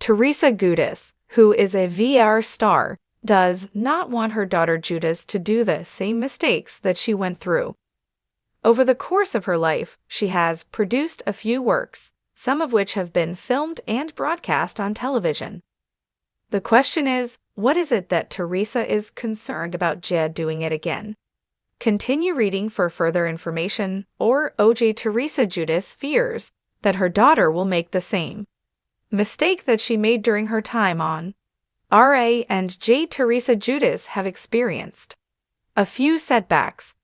Teresa Giudice, who is a VR star, does not want her daughter Giudice to do the same mistakes that she went through. Over the course of her life, she has produced a few works, some of which have been filmed and broadcast on television. The question is, what is it that Teresa is concerned about Gia doing it again? Continue reading for further information, or RHONJ Teresa Giudice fears that her daughter will make the same mistake that she made during her time on RHONJ. Teresa Giudice have experienced a few setbacks.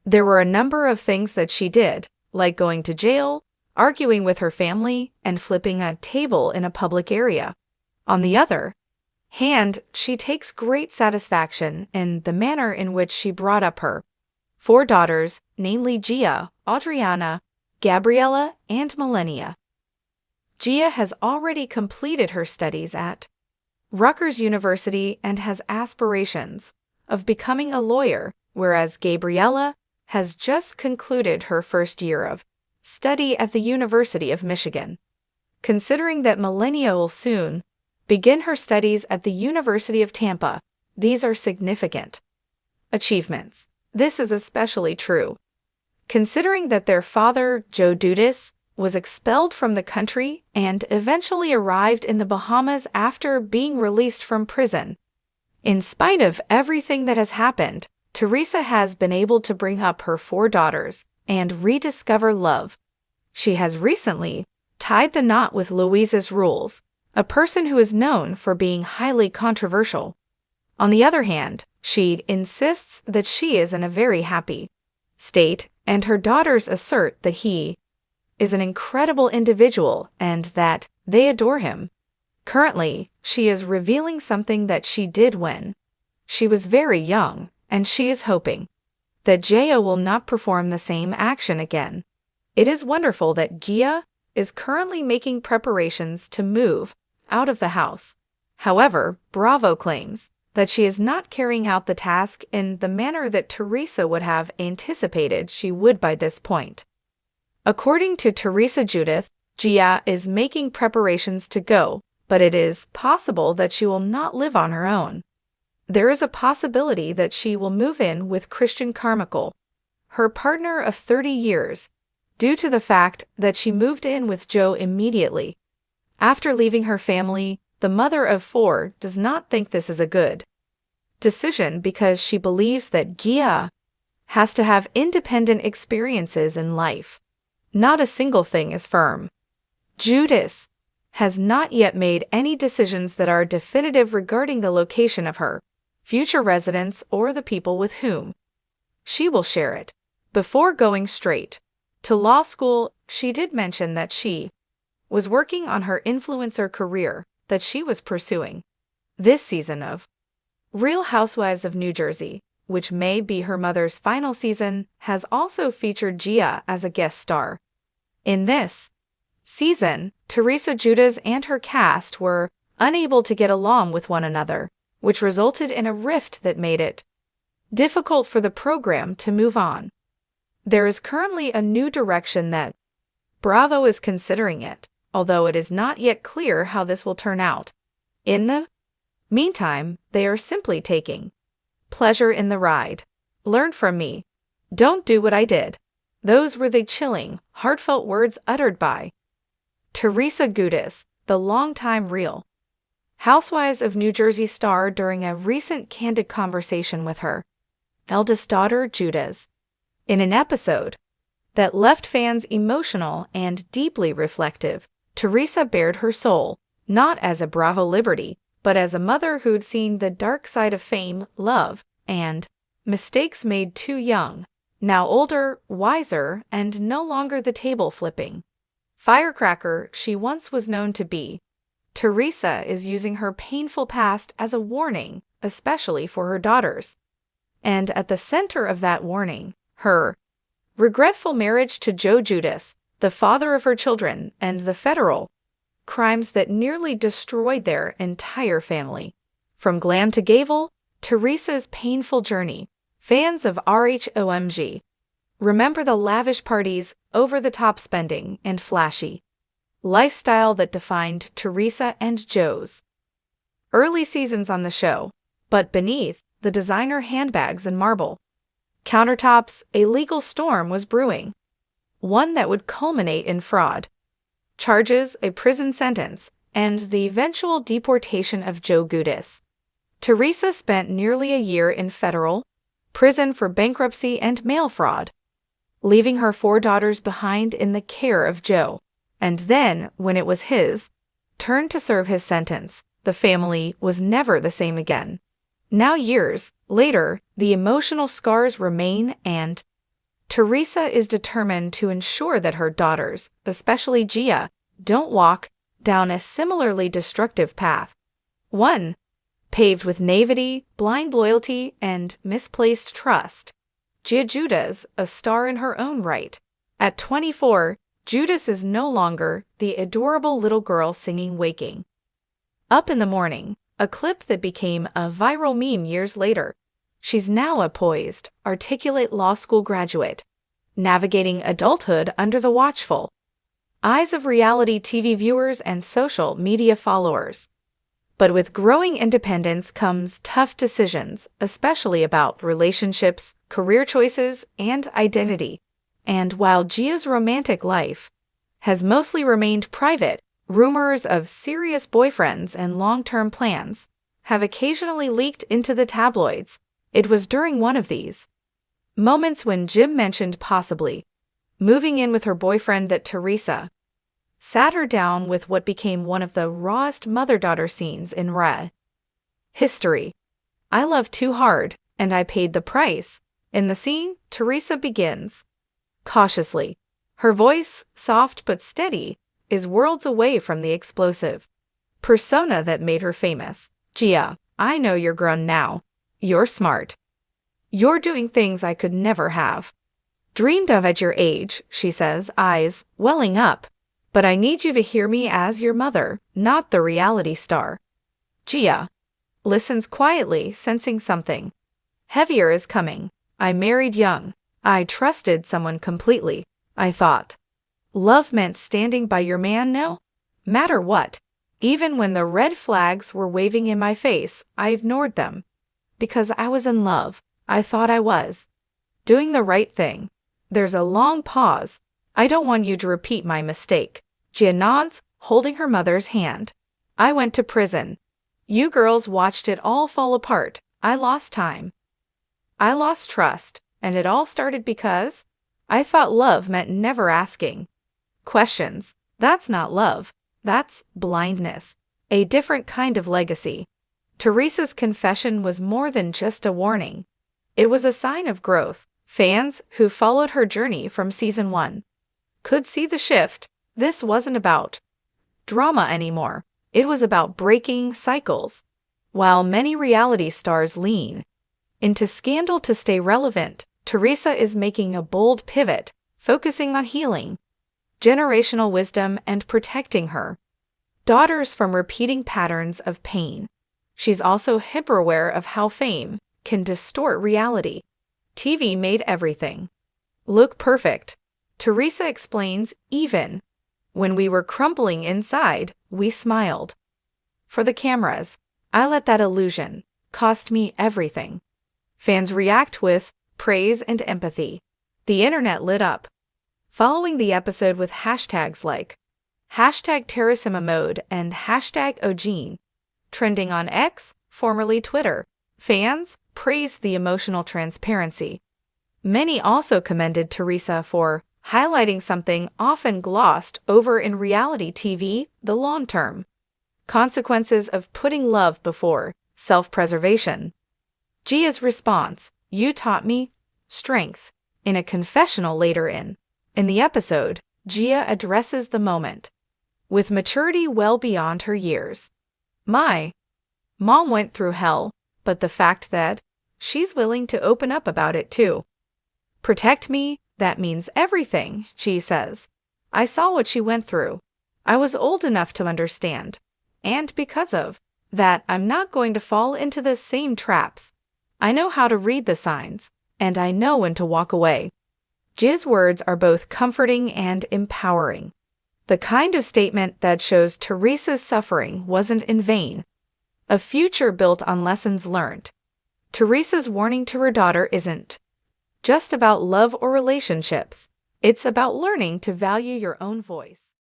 There were a number of things that she did, like going to jail, arguing with her family, and flipping a table in a public area. On the other hand, she takes great satisfaction in the manner in which she brought up her 4 daughters, namely Gia, Adriana, Gabriella, and Milenia. Gia has already completed her studies at Rutgers University and has aspirations of becoming a lawyer, whereas Gabriella has just concluded her first year of study at the University of Michigan. Considering that Milenia will soon begin her studies at the University of Tampa, these are significant achievements. This is especially true considering that their father, Joe Giudice, was expelled from the country and eventually arrived in the Bahamas after being released from prison. In spite of everything that has happened, Teresa has been able to bring up her 4 daughters and rediscover love. She has recently tied the knot with Louise's Rules, a person who is known for being highly controversial. On the other hand, she insists that she is in a very happy state, and her daughters assert that he is an incredible individual and that they adore him. Currently, she is revealing something that she did when she was very young, and she is hoping that Gia will not perform the same action again. It is wonderful that Gia is currently making preparations to move out of the house. However, Bravo claims that she is not carrying out the task in the manner that Teresa would have anticipated she would by this point. According to Teresa Giudice, Gia is making preparations to go, but it is possible that she will not live on her own. There is a possibility that she will move in with Christian Carmichael, her partner of 30 years, due to the fact that she moved in with Joe immediately after leaving her family. The mother of 4 does not think this is a good decision because she believes that Gia has to have independent experiences in life. Not a single thing is firm. Giudice has not yet made any decisions that are definitive regarding the location of her future residence or the people with whom she will share it. Before going straight to law school, she did mention that she was working on her influencer career that she was pursuing. This season of Real Housewives of New Jersey, which may be her mother's final season, has also featured Gia as a guest star. In this season, Teresa Giudice and her cast were unable to get along with one another, which resulted in a rift that made it difficult for the program to move on. There is currently a new direction that Bravo is considering it, although it is not yet clear how this will turn out. In the meantime, they are simply taking pleasure in the ride. Learn from me. Don't do what I did. Those were the chilling, heartfelt words uttered by Teresa Giudice, the longtime Real Housewives of New Jersey star, during a recent candid conversation with her eldest daughter, Giudice. In an episode that left fans emotional and deeply reflective, Teresa bared her soul, not as a Bravo Liberty, but as a mother who'd seen the dark side of fame, love, and mistakes made too young. Now older, wiser, and no longer the table-flipping firecracker she once was known to be, Teresa is using her painful past as a warning, especially for her daughters. And at the center of that warning, her regretful marriage to Joe Giudice, the father of her children, and the federal crimes that nearly destroyed their entire family. From glam to gavel, Teresa's painful journey. Fans of RHONJ remember the lavish parties, over-the-top spending, and flashy lifestyle that defined Teresa and Joe's early seasons on the show. But beneath the designer handbags and marble countertops, a legal storm was brewing, one that would culminate in fraud charges, a prison sentence, and the eventual deportation of Joe Giudice. Teresa spent nearly a year in federal prison for bankruptcy and mail fraud, leaving her 4 daughters behind in the care of Joe. And then, when it was his turn to serve his sentence, the family was never the same again. Now, years later, the emotional scars remain, and Teresa is determined to ensure that her daughters, especially Gia, don't walk down a similarly destructive path. One paved with naivety, blind loyalty, and misplaced trust. Gia Giudice, a star in her own right. At 24, Giudice is no longer the adorable little girl singing Waking Up in the Morning, a clip that became a viral meme years later. She's now a poised, articulate law school graduate, navigating adulthood under the watchful eyes of reality TV viewers and social media followers. But with growing independence comes tough decisions, especially about relationships, career choices, and identity. And while Gia's romantic life has mostly remained private, rumors of serious boyfriends and long-term plans have occasionally leaked into the tabloids. It was during one of these moments when Jim mentioned possibly moving in with her boyfriend that Teresa sat her down with what became one of the rawest mother-daughter scenes in RHOBH history. I loved too hard, and I paid the price. In the scene, Teresa begins cautiously. Her voice, soft but steady, is worlds away from the explosive persona that made her famous. Gia, I know you're grown now. You're smart. You're doing things I could never have dreamed of at your age, she says, eyes welling up. But I need you to hear me as your mother, not the reality star. Gia listens quietly, sensing something heavier is coming. I married young. I trusted someone completely. I thought love meant standing by your man no matter what. Even when the red flags were waving in my face, I ignored them. Because I was in love. I thought I was doing the right thing. There's a long pause. I don't want you to repeat my mistake. Gia nods, holding her mother's hand. I went to prison. You girls watched it all fall apart. I lost time. I lost trust. And it all started because I thought love meant never asking questions. That's not love. That's blindness. A different kind of legacy. Teresa's confession was more than just a warning. It was a sign of growth. Fans who followed her journey from season 1 could see the shift. This wasn't about drama anymore. It was about breaking cycles. While many reality stars lean into scandal to stay relevant, Teresa is making a bold pivot, focusing on healing generational wisdom and protecting her daughters from repeating patterns of pain. She's also hyper-aware of how fame can distort reality. TV made everything look perfect. Teresa explains, even when we were crumbling inside, we smiled. For the cameras, I let that illusion cost me everything. Fans react with praise and empathy. The internet lit up, following the episode with hashtags like #Teresa Mode and #OJean, trending on X, formerly Twitter. Fans praised the emotional transparency. Many also commended Teresa for highlighting something often glossed over in reality TV, the long-term consequences of putting love before self-preservation. Gia's response, you taught me strength. In a confessional later in the episode, Gia addresses the moment with maturity well beyond her years. My mom went through hell, but the fact that she's willing to open up about it too. Protect me, that means everything, she says. I saw what she went through. I was old enough to understand. And because of that, I'm not going to fall into the same traps. I know how to read the signs, and I know when to walk away. Gia's words are both comforting and empowering. The kind of statement that shows Teresa's suffering wasn't in vain. A future built on lessons learned. Teresa's warning to her daughter isn't just about love or relationships. It's about learning to value your own voice.